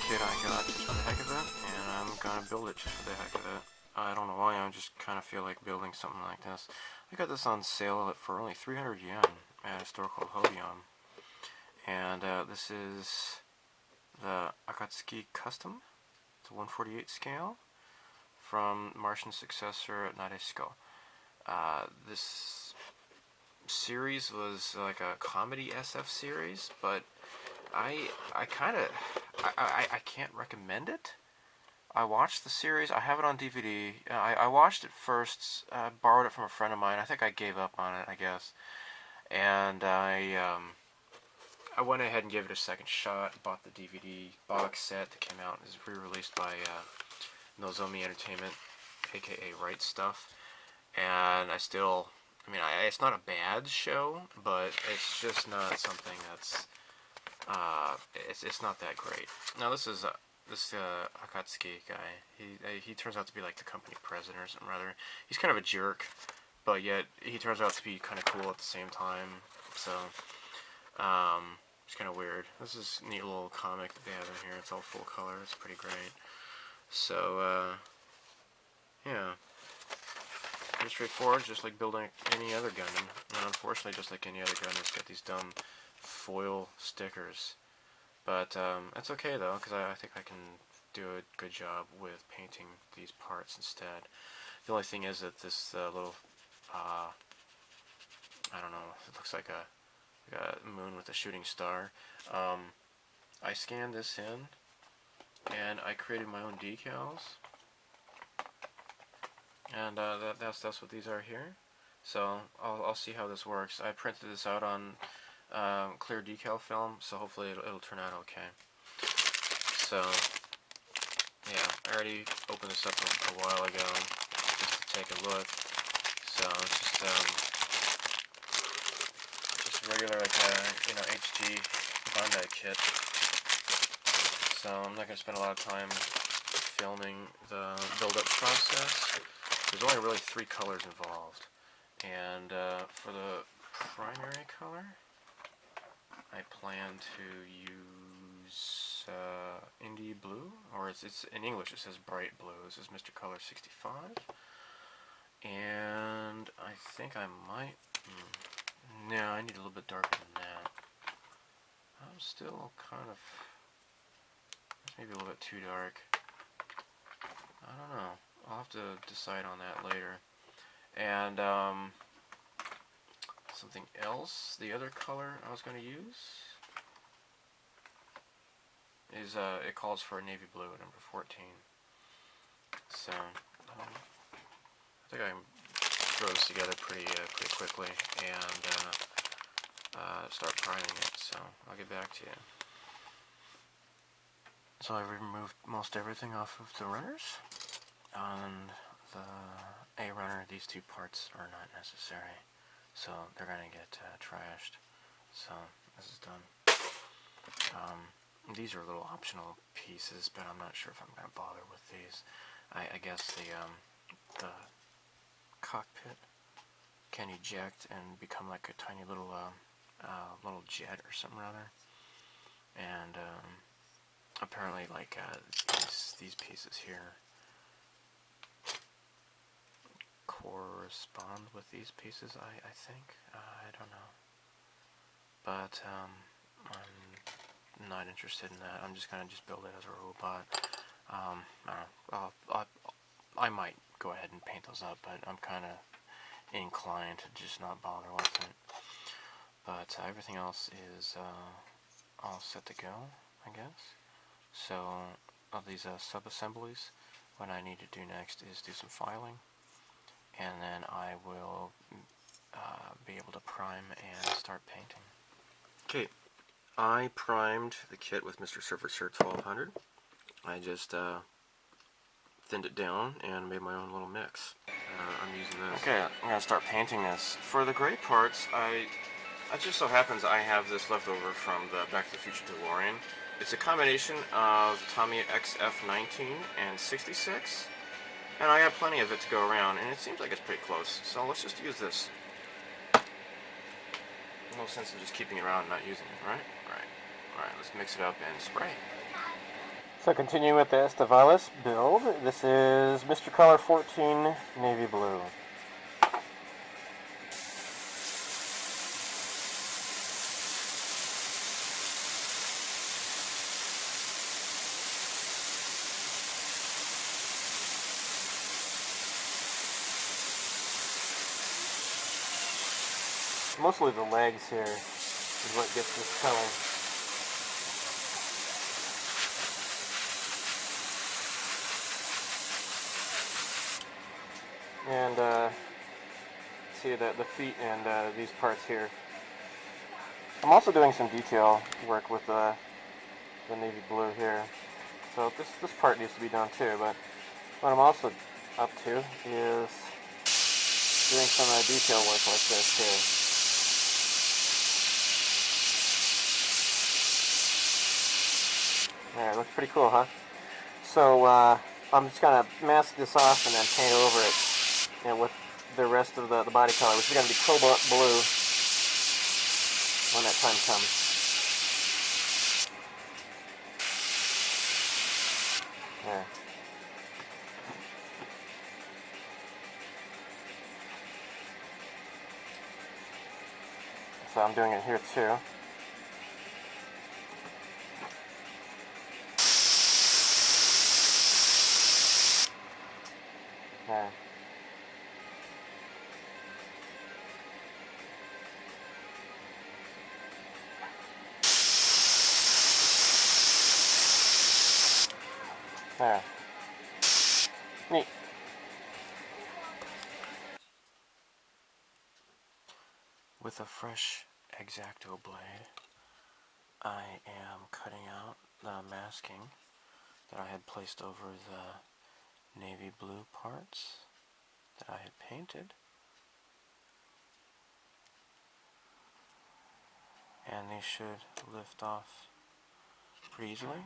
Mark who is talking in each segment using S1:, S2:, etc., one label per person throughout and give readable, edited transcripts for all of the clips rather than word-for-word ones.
S1: Kit I got just for the heck of it, and I'm gonna build it just for the heck of it. I don't know why, I just kind of feel like building something like this. I got this on sale for only 300 yen at a store called Hobion. And this is the Akatsuki Custom. It's a 1/48 scale from Martian Successor Nadesico. This series was like a comedy SF series, but I can't recommend it. I watched the series. I have it on DVD. I watched it first. Borrowed it from a friend of mine. I think I gave up on it, I guess. And I went ahead and gave it a second shot. Bought the DVD box set that came out. It was re-released by Nozomi Entertainment, aka Right Stuff. And I mean, it's not a bad show, but it's just not something that's it's not that great. Now this is this Akatsuki guy. He turns out to be like the company president or something rather. He's kind of a jerk, but yet he turns out to be kind of cool at the same time. So it's kind of weird. This is a neat little comic that they have in here. It's all full color. It's pretty great. So yeah, pretty straightforward, just like building any other Gundam. And unfortunately, just like any other Gundam, it's got these dumb foil stickers, but it's okay though, because I think I can do a good job with painting these parts instead. The only thing is that this little I don't know, it looks like a moon with a shooting star. I scanned this in and I created my own decals, and that's what these are here. So I'll see how this works. I printed this out on clear decal film, so hopefully it'll turn out okay. So yeah, I already opened this up a while ago just to take a look. So it's just regular like HG Bandai kit. So I'm not gonna spend a lot of time filming the build-up process. There's only really 3 colors involved, and for the primary color, I plan to use Indie Blue, or it's in English it says Bright Blue. This is Mr. Color 65, and I think I might, no, I need a little bit darker than that. I'm still kind of, it's maybe a little bit too dark. I don't know. I'll have to decide on that later. And something else, the other color I was going to use is, it calls for a navy blue, number 14. So, I think I can throw this together pretty quickly and start priming it, so I'll get back to you. So I've removed most everything off of the runners. On the A runner, these 2 parts are not necessary, so they're going to get trashed. So this is done. These are little optional pieces, but I'm not sure if I'm going to bother with these. I guess the cockpit can eject and become like a tiny little little jet or something rather. And apparently, like these pieces here correspond with these pieces. I think. I don't know. But I'm not interested in that. I'm just gonna build it as a robot. I don't know. I might go ahead and paint those up, but I'm kind of inclined to just not bother with it. But everything else is all set to go, I guess. So of these sub-assemblies, what I need to do next is do some filing, and then I will be able to prime and start painting. Okay, I primed the kit with Mr. Surfer Cert 1200. I just thinned it down and made my own little mix. I'm using this. Okay, I'm going to start painting this. For the gray parts, it just so happens I have this left over from the Back to the Future DeLorean. It's a combination of Tommy XF19 and 66. And I got plenty of it to go around, and it seems like it's pretty close. So let's just use this. No sense in just keeping it around and not using it, right? Alright, let's mix it up and spray. So continuing with the Estevalis build, this is Mr. Color 14 Navy Blue. Mostly the legs here is what gets this color. And see the feet and these parts here. I'm also doing some detail work with the navy blue here. So this part needs to be done too, but what I'm also up to is doing some detail work like this here. Alright, looks pretty cool, huh? So I'm just going to mask this off and then paint over it, and with the rest of the body color, which is going to be cobalt blue when that time comes. There. So I'm doing it here too. There. There. Neat. With a fresh X-Acto blade, I am cutting out the masking that I had placed over the navy blue parts that I had painted. And these should lift off pretty easily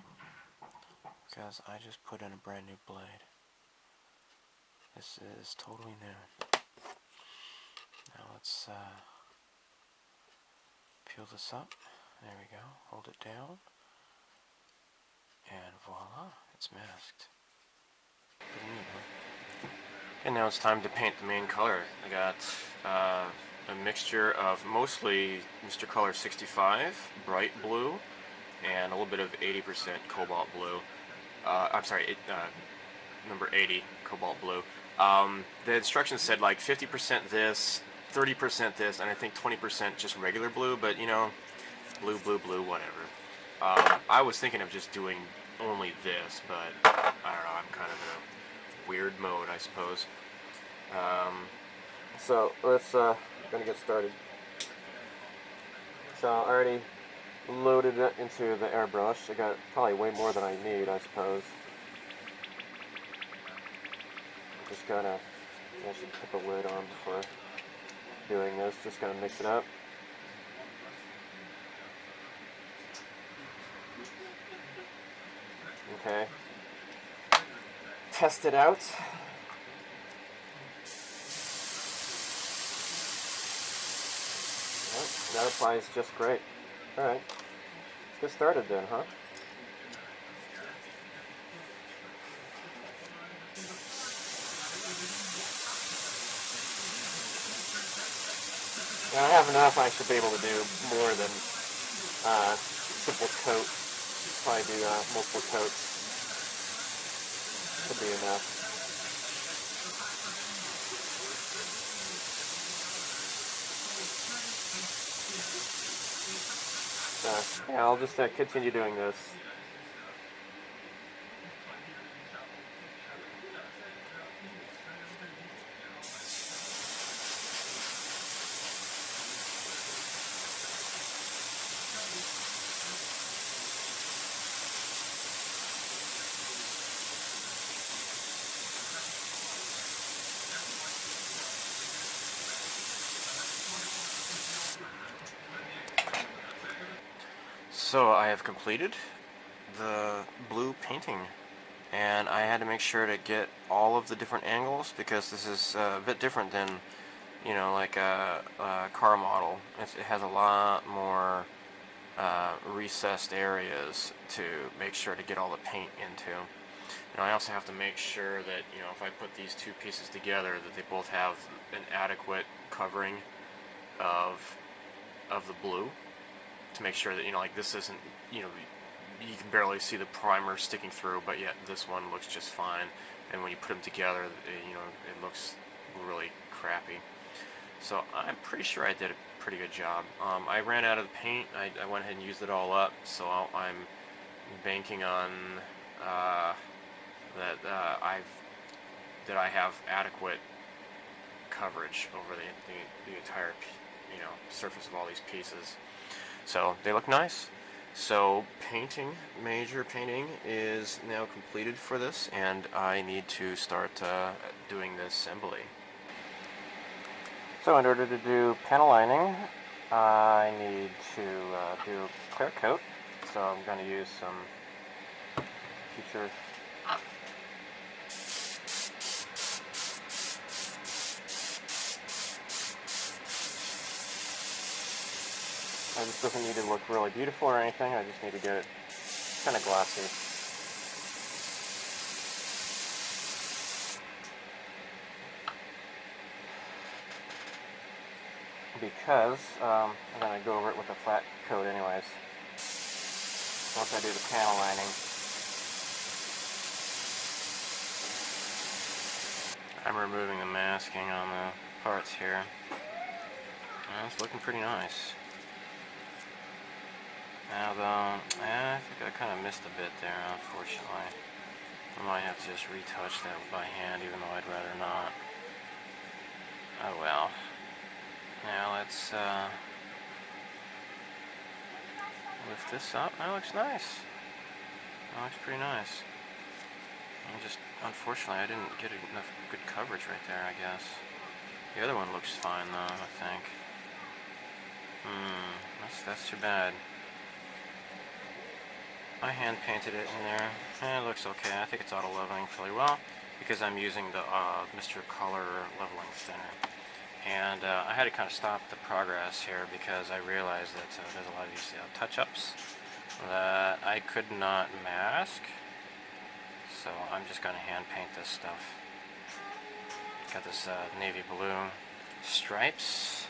S1: because I just put in a brand new blade. This is totally new. Now let's peel this up. There we go. Hold it down. And voila, it's masked. Pretty neat, huh? And now it's time to paint the main color. I got a mixture of mostly Mr. Color 65, bright blue, and a little bit of 80% cobalt blue. I'm sorry, number 80, cobalt blue. The instructions said like 50% this, 30% this, and I think 20% just regular blue, but you know, blue, whatever. I was thinking of just doing only this, but I don't know, I'm kind of in a weird mode, I suppose. So let's gonna get started. So I already loaded it into the airbrush. I got probably way more than I need, I suppose. Just gotta, I should put the lid on before doing this. Just gonna mix it up. Okay. Test it out. Yep, that applies just great. Alright. Let's get started then, huh? Now I have enough, I should be able to do more than simple coat. Probably do multiple coats. Should be enough. Yeah, I'll just continue doing this. So I have completed the blue painting and I had to make sure to get all of the different angles because this is a bit different than, you know, like a car model. It has a lot more recessed areas to make sure to get all the paint into. And I also have to make sure that, you know, if I put these two pieces together, that they both have an adequate covering of the blue, to make sure that, you know, like this isn't, you know, you can barely see the primer sticking through, but yet this one looks just fine. And when you put them together, you know, it looks really crappy. So I'm pretty sure I did a pretty good job. I ran out of the paint. I went ahead and used it all up, so I'm banking on that I have adequate coverage over the entire, you know, surface of all these pieces. So they look nice. So major painting is now completed for this, and I need to start doing the assembly. So in order to do panel lining, I need to do clear coat. So I'm going to use some future this doesn't need to look really beautiful or anything, I just need to get it kind of glossy. Because I'm going to go over it with a flat coat anyways, once I do the panel lining. I'm removing the masking on the parts here. It's looking pretty nice. Now though, I think I kind of missed a bit there, unfortunately. I might have to just retouch that by hand, even though I'd rather not. Oh well. Now let's lift this up. That looks nice. That looks pretty nice. And just, unfortunately, I didn't get enough good coverage right there, I guess. The other one looks fine though, I think. That's too bad. I hand painted it in there, and it looks okay. I think it's auto leveling fairly well because I'm using the Mr. Color leveling thinner. And I had to kind of stop the progress here because I realized that there's a lot of these touch-ups that I could not mask. So I'm just going to hand paint this stuff. Got this navy blue stripes.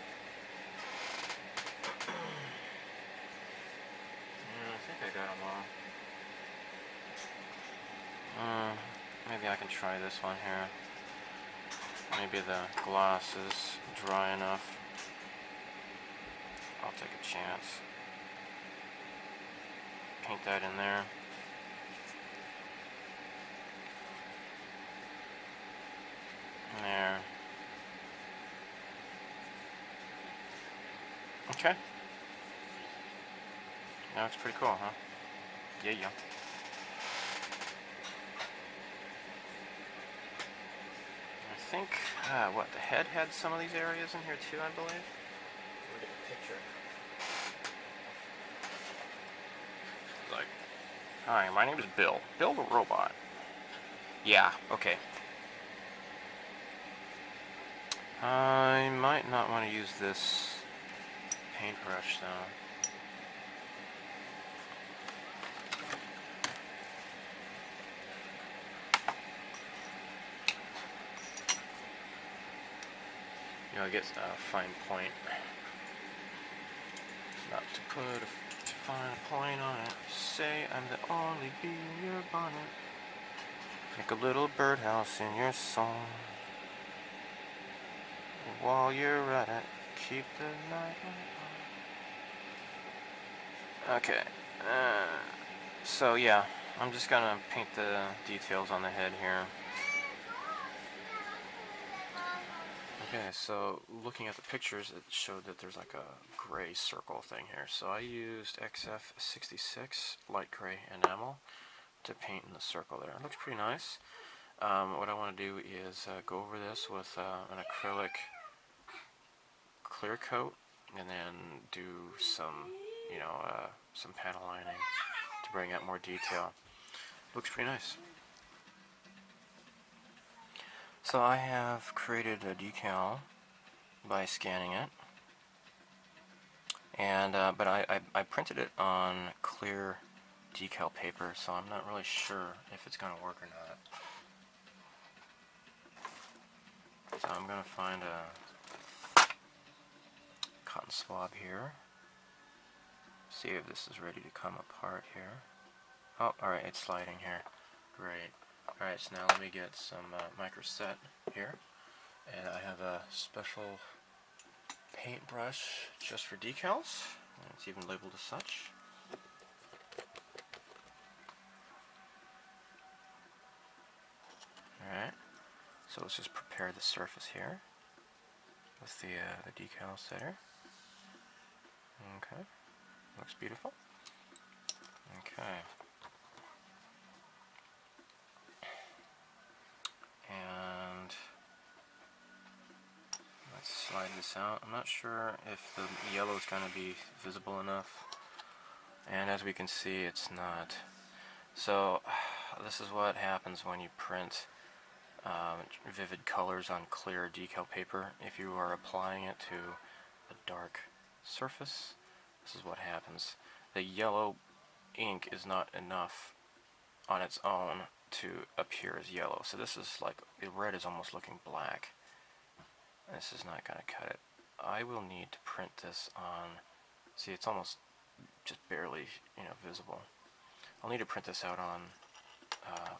S1: I think I got them all. Maybe I can try this one here. Maybe the gloss is dry enough. I'll take a chance. Paint that in there. There. Okay. That looks pretty cool, huh? Yeah. I think, the head had some of these areas in here too, I believe. Look at the picture. Like, hi, my name is Bill. Bill the robot. Yeah, okay. I might not want to use this paintbrush though. You know, I get a fine point. Not to put a fine point on it. Say I'm the only bee in your bonnet. Make a little birdhouse in your song. While you're at it, keep the night on. Okay. So yeah, I'm just gonna paint the details on the head here. Okay, so looking at the pictures, it showed that there's like a gray circle thing here. So I used XF66 light gray enamel to paint in the circle there. It looks pretty nice. What I want to do is go over this with an acrylic clear coat, and then do some, some panel lining to bring out more detail. Looks pretty nice. So I have created a decal by scanning it, and but I printed it on clear decal paper, so I'm not really sure if it's going to work or not. So I'm going to find a cotton swab here, see if this is ready to come apart here. Oh, alright, it's sliding here. Great. Alright, so now let me get some microset here. And I have a special paintbrush just for decals. And it's even labeled as such. Alright, so let's just prepare the surface here with the decal setter. Okay, looks beautiful. Okay. And let's slide this out. I'm not sure if the yellow is going to be visible enough. And as we can see, it's not. So this is what happens when you print vivid colors on clear decal paper. If you are applying it to a dark surface, this is what happens. The yellow ink is not enough on its own to appear as yellow. So this is like, the red is almost looking black. This is not going to cut it. I will need to print this on, see, it's almost just barely, visible. I'll need to print this out on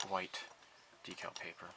S1: white decal paper.